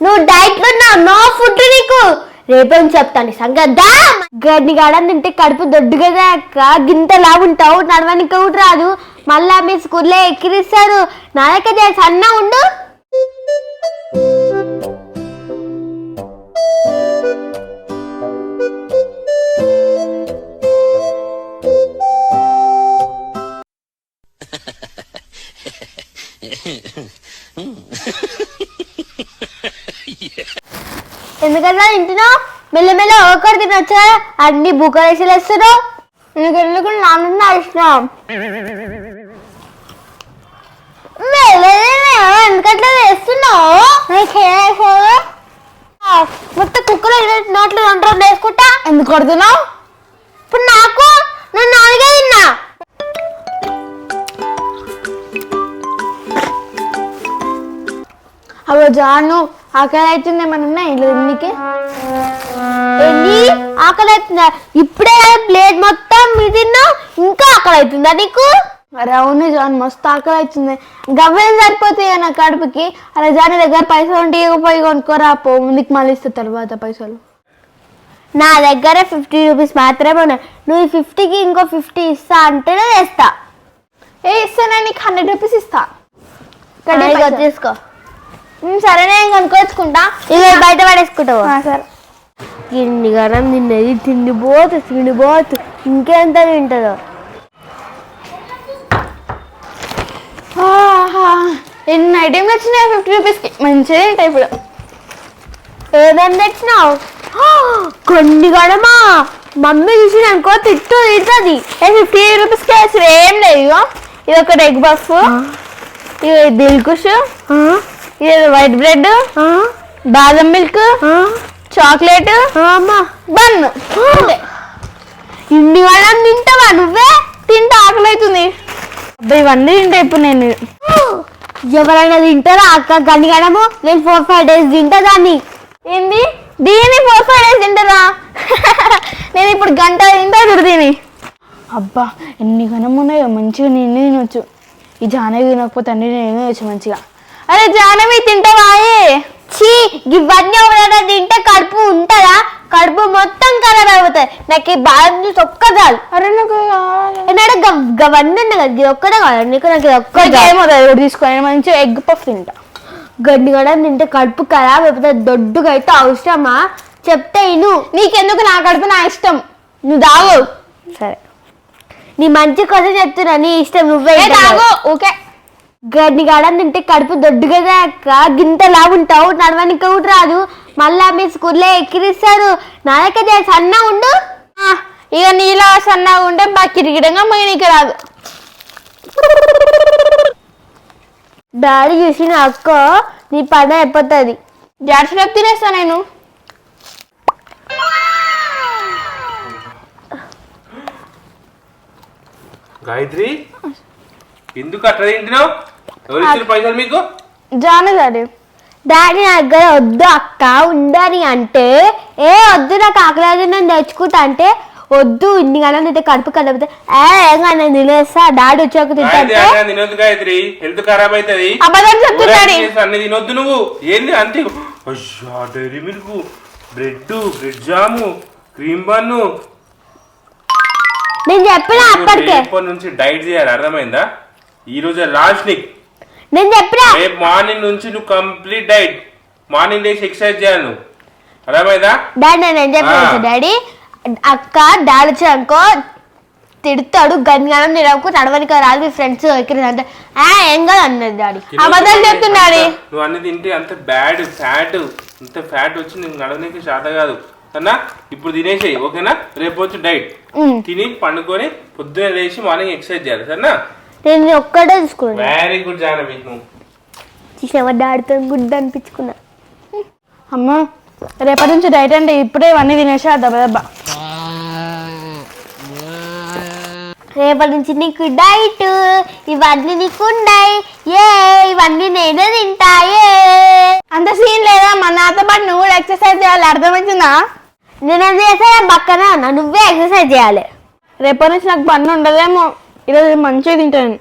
నువ్వు డైట్ లో no food నీకు రేపేం చెప్తాను సంగద్దా గడ్డి గాడం తింటే కడుపు దొడ్డుగా అక్క గింత లాగుంటావు నడవనికి కూడా రాదు మళ్ళా మీ స్కూల్లో ఎక్కిరిస్తారు నాయక సన్న ఉండు ఎందుకన్నా తింటున్నావు మెల్లమెల్ల ఒకరు తినొచ్చా అన్ని బుక్కలేసి వేస్తున్నావు ఎందుకు నాన్న ఇష్టం ఎందుకట్లా వేస్తున్నావు మొత్తం కుక్కలో నోట్లు 2 రోజులు వేసుకుంటా ఎందుకు కొడుతున్నావు ఇప్పుడు నాకు నేను నాలుగే తిన్నా అవ్వ జాను ఆకలి అవుతుంది ఏమన్నా ఉన్నాయి ఇందుకే ఎన్ని ఆకలి అవుతుందా ఇప్పుడే ప్లేట్ మొత్తం మీరు తిన్నా ఇంకా ఆకలి అవుతుందా నీకు అరే అవును జాన్ మస్తు ఆకలి అవుతుంది గవ్వేం సరిపోతాయి నా కడుపుకి అరే జాన్ దగ్గర పైసలు ఉంటే పోయి కొనుక్కోరా పో ముందుకు మళ్ళీ ఇస్తా తర్వాత పైసలు నా దగ్గర 50 రూపీస్ మాత్రమే ఉన్నాయి నువ్వు 50కి ఇంకో 50 ఇస్తా అంటేనే వేస్తా ఇస్తానా నీకు 100 రూపీస్ ఇస్తా తీసుకో సరే నేను కొనుక్కొచ్చుకుంటా ఇక బయట పడేసుకుంటావు సరే గిన్ని గరం తిన్నది తిండిపోతు ఇంకెంత తింటుందో ఎన్ని ఐటెంలు వచ్చినాయి 50 రూపీస్కి మంచిగా తింటాయి ఇప్పుడు ఏదైనా తెచ్చినావు కొన్ని గడమా మమ్మీ చూసి అనుకో తిడుతుంది 50 రూపీస్కి అసలు ఏం లేదు ఇది ఒకటి ఎగ్ బఫ్ ఇది దిల్కుష్ ఇది వైట్ బ్రెడ్ బాదం మిల్క్ చాక్లెట్ బన్ ఇన్ని వాళ్ళని తింటావా నువ్వే తింటే ఆకలి అవుతుంది అబ్బాయి ఇవన్నీ తింటా ఇప్పుడు నేను ఎవరైనా తింటారా అక్క గన్ని గడము నేను 4-5 డేస్ తింటా దాన్ని ఏంది దీన్ని 4-5 డేస్ తింటారా నేను ఇప్పుడు గంట తింటా ఇప్పుడు దీని అబ్బా ఎన్ని గనం ఉన్నాయో మంచిగా నేను తినొచ్చు ఈ జానవి తినకపోతే అన్ని నేను తినొచ్చు మంచిగా అరే జానవి తింటావా చీ ఇవన్నీ ఎవరైనా తింటే కడుపు ఉంటుందా కడుపు మొత్తం ఖరాబ్ అయిపోతాయి నాకు ఈ బాదం జ్యూస్ ఒక్క చాలు అరే నాకు గవన్నీ ఉన్నాయి కదా ఇది ఒక్కటే కాదు నీకు నాకు ఒక్కటి తీసుకొని మంచిగా ఎగ్ పఫ్ తింటా గడ్డి కూడా తింటే కడుపు ఖరాబ్ అయిపోతుంది దొడ్డుగా అయితే అవసరమా చెప్తే ఇను నీకెందుకు నా కడుపు నా ఇష్టం నువ్వు దాగు సరే నీ మంచి కోసం చెప్తున్నా నీ ఇష్టం నువ్వే తాగు ఓకే గడ్డి గాడం తింటే కడుపు దొడ్డుగా అక్క గింత లాగుంటావు నడవనికి కూడా రాదు మళ్ళా మీ స్కూల్లో ఎక్కిరిస్తారు నాయక సన్న ఉండు ఇక నీలా సన్నగా ఉంటే బాగా కిరికిడంగా నీకు రాదు డాడీ చూసిన అక్క నీ పని అయిపోతుంది డాడీ స్లాబ్ తినేస్తా నేను గాయత్రి ఎందుకు అట్లా తింటున్నావు ఎవరు ఇచ్చిన పైసలు మీకు జాను డాడీ డాడీ నా దగ్గర వద్దు అక్క ఉండని అంటే వద్దు నాకు ఆకలి నేను తెచ్చుకుంటా అంటే వద్దు ఇన్ని గంటలు తింటే కడుపు కలిపితే ఏంగా నేను తినేస్తా డాడీ వచ్చాక తింటా తినొద్దు గాయత్రి హెల్త్ ఖరాబ్ అవుతుంది అన్ని తినొద్దు నువ్వు ఏంది అంతే Dairy Milk bread jam cream bun నేను చెప్పిన అప్పటికే ఇప్పటి నుంచి డైట్ చేయాలి అర్థమైందా ఈ రోజు లాస్ట్ నీకు నేను చెప్పిన రేపు మార్నింగ్ నుంచి నువ్వు కంప్లీట్ డైట్ మార్నింగ్ లేచి ఎక్సర్సైజ్ చేయాలి నువ్వు అర్థమైందా డాడీ నేను చెప్పాను డాడీ అక్క డాడీ వచ్చానుకో తిడతాడు గన్గానం తినకు నడవనికి రాదు మీ ఫ్రెండ్స్ ఎక్కిరంటే ఏం కాదు అన్నది డాడీ అబద్ధాలు చెప్తున్నాడు నువ్వు అన్ని తింటే అంత బ్యాడ్ ఫ్యాట్ వచ్చి నీకు నడవడానికి శాత కాదు అన్నా ఇప్పుడు తినేసేయి ఓకేనా రేపు వచ్చి డైట్ తిని పండుకొని పొద్దునే లేచి మార్నింగ్ ఎక్సర్సైజ్ చేయాలి సరేనా నేను ఒక్కడే తీసుకున్నాను వెరీ గుడ్ జానవి నువ్వు చూసావా డాడీతో గుడ్ అనిపించుకున్నా అమ్మ రేపటి నుంచి డైట్ అంటే ఇప్పుడే ఇవన్నీ తినేసా దెబ్బ రేపటి నుంచి నీకు డైట్ ఇవన్నీ నీకు ఉన్నాయి ఇవన్నీ నేనే తింటా అంత సీన్ లేదా మన నాతో పాటు నువ్వు కూడా ఎక్సర్సైజ్ చేయాలి అర్థమవుతుందా నేను చేసా పక్కన ఉన్నా నువ్వే ఎక్సర్సైజ్ చేయాలి రేపటి నుంచి నాకు పన్ను ఉండదేమో ఈరోజు మంచిగా తింటాను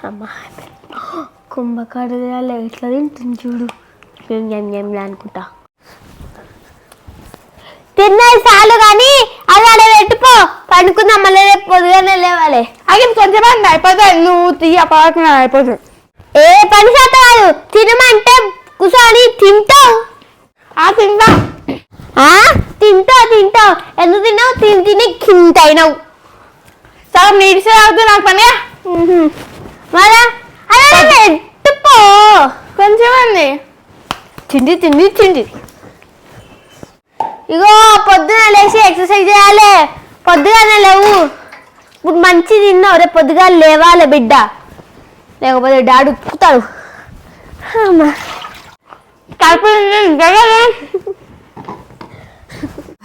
అమ్మా కుంభకర్ణాలు ఎట్లా తింటుంది చూడు. అనుకుంటా తిన్నది చాలు కానీ అది అలా పెట్టుకో, పండుకుందాం. మళ్ళీ రేపు పొద్దుగానే లేవాలి. అది కొంచెం అయిపోతుంది, నువ్వు తీయ పక్కన అయిపోతుంది. ఏ పని చేత కాదు, తినమంటే కూర్చొని తింటావు. తింటా. తింటావు ఎందుకు తిన్నావు? తిని కింటైనావు. సగం నీడిసే అవుతుంది నాకు పని. మళ్ళా అలా పెట్టుకో. కొంచెం అండి తిండి ఇగో పొద్దున లేచి ఎక్సర్సైజ్ చేయాలి. పొద్దుగానే లేవు. ఇప్పుడు మంచి తిన్నావు, రేపు పొద్దుగా లేవాలి బిడ్డ, లేకపోతే డాడీ ఉప్పుతాడు. కడుపు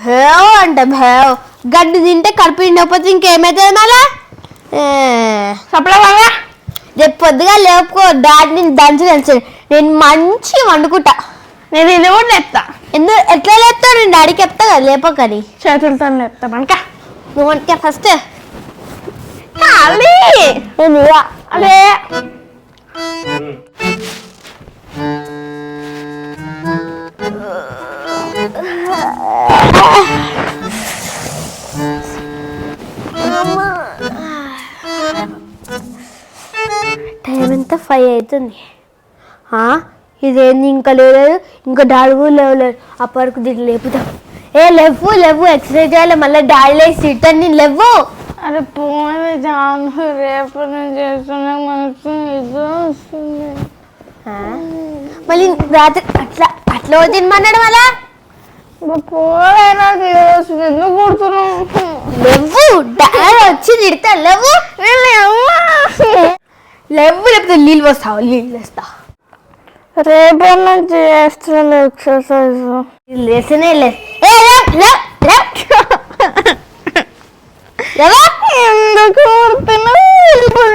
భేవ్ అంటే భేవ్. గడ్డి తింటే కడుపు నిండకపోతే ఇంకేమవుతుంది మళ్ళా? సపడగా రేపు పొద్దుగా లేపుకో, డాడీని దంచి నేను మంచిగా వండుకుంటా. నేను ఇది కూడా లేపుతా. ఎట్లా లేపుతావు? నేను డాడీకి చెప్తా కదా లేపకని. చేతులతో లేపుతా మనక. నువ్వు వండుకే ఫస్ట్. ఖాళీ అదే టైం ఎంత 5 అవుతుంది. ఇదేంది ఇంకా లేదు, ఇంకా డాడీ కూడా లేవలేదు. అప్పటికి దీన్ని లేపుతాం. లేవు ఎక్సర్సైజ్ చేయాలి. మళ్ళీ డాడీ లేచి తింటాను. నేను లేవు. అరే పోయి జాను, రేపు నేను చేస్తున్నా మనసు నిద్ర వస్తుంది. మళ్ళీ రాత్రి అట్లా తినమన్నాడు. మళ్ళా పోలే నాకు ఎందుకు కొడుతున్నావు? లేవు, డాడీ వచ్చి తిడతా. లేవు లేకపోతే నీళ్ళు వస్తావు. నీళ్ళు వేస్తా. రేపన్నా చేస్తాను ఎక్సర్సైజ్. లేసనే ఎందుకు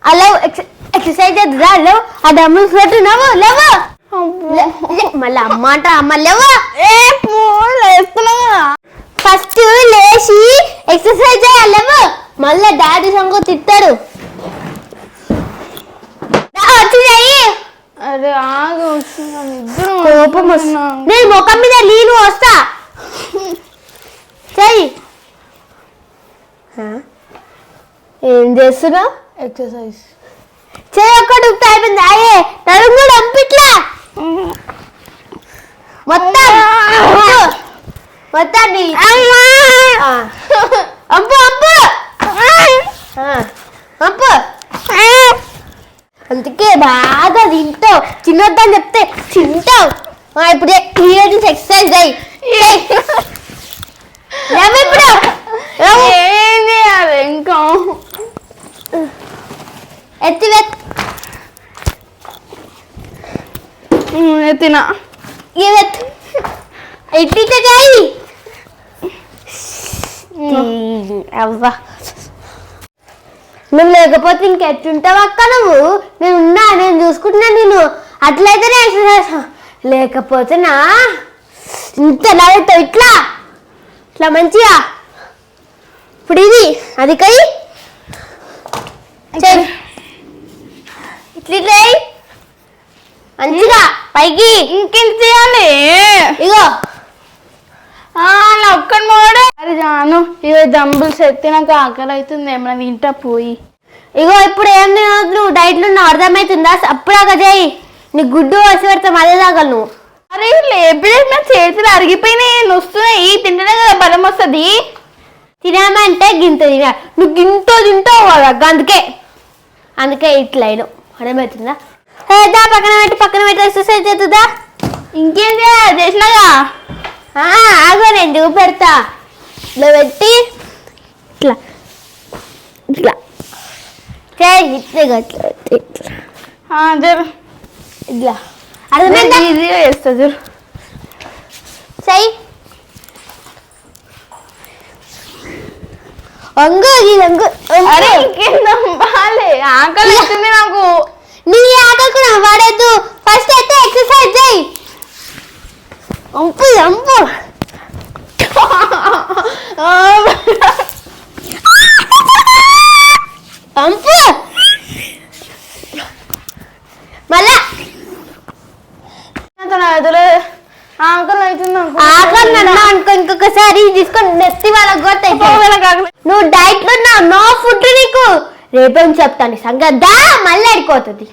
అలా ఎక్సర్సైజ్ చేద్దా? లేవు. ఆ డమ్ములు పెట్టు. నవ్వు లేవు. మళ్ళీ అమ్మ అంట. అమ్మ లేవు. ఫస్ట్ లేచి ఎక్సర్సైజ్ చేయాలి. లేవు. మళ్ళీ డాడీ సంగ తిట్టాడు. వచ్చి చెయ్యి. అరే ఆగు, నిద్ర కోపం వస్తుంది. నేను ముఖం మీద నీళ్ళు వస్తా. చెయ్యి. ఏం చేస్తున్నావు? ఎక్సర్సైజ్ చెయ్యి ఒక్కటి ఉప్పు అయిపోయింది. అయ్యే నడుము కూడా అంపిట్లా మొత్తం అంపు అందుకే బాగా తింటావు. తినొద్దని చెప్తే తింటావు. ఇప్పుడు ఈరోజు నుంచి ఎక్సర్సైజ్ అయ్యి ఇప్పుడు ఏం చేయాలి ఇంకా? ఎత్తినా ఎట్టిట చేయి. అవ్వా నువ్వు లేకపోతే ఇంకెట్టుంటావు అక్క? నేను చూసుకుంటున్నా. నేను అట్లయితేనే ఎక్సర్సైజ్. లేకపోతే నా ఇంత లాగవుతావు. ఇట్లా మంచిగా. ఇప్పుడు ఇది అది కై ఇట్లా మంచిగా పైకి. ఇంకేం చేయాలి? ఇగో ఒక్కడి మోడే. అరే జాను, ఇక డంబుల్స్ ఎత్తినాక ఆకలి అవుతుంది. ఏమైనా తింటా పోయి. ఇగో ఇప్పుడు ఏం తినవద్దు. నువ్వు డైట్లో అర్థమవుతుందా? అప్పుడాక చేయి. నీ గుడ్డు వచ్చి పెడతాం. అదే తాగలు నువ్వు. అరే లేపలేదు, నా చేతులు అరిగిపోయినాయి, నొస్తున్నాయి. తింటేనే కదా బలం వస్తుంది. తినామంటే గింత తినా. నువ్వు గింత తింటావు కదా, అందుకే ఇట్లా అయినావు. అర్థమవుతుందా? పక్కన పెట్టి ఎక్సర్సైజ్ అవుతుందా? ఇంకేం చేసినాగా? ఆగో నేను చూపెడతా. ఇట్లా పెట్టి ఇట్లా చేయి. ఇట్లా అర్థమైందా? ఈజీగా చేస్తా చూడు. చెయ్యి. వంగు. అరే ఇంకేం నమ్మాలి? ఆకలి అవుతుంది నాకు. నీ ఆకలికి వాడేద్దు. ఫస్ట్ అయితే ఎక్సర్సైజ్ చేయి. అంపు అంపు ఆకలి అవుతుంది ఆకలి అన్నా అనుకో ఇంకొకసారి తీసుకొని నెత్తి వాళ్ళకి కొడతాయి నువ్వు డైట్ లో ఉన్నావు నో ఫుడ్ నీకు రేపేం చెప్తాను సంగతి దా మళ్ళీ అడిపోతుంది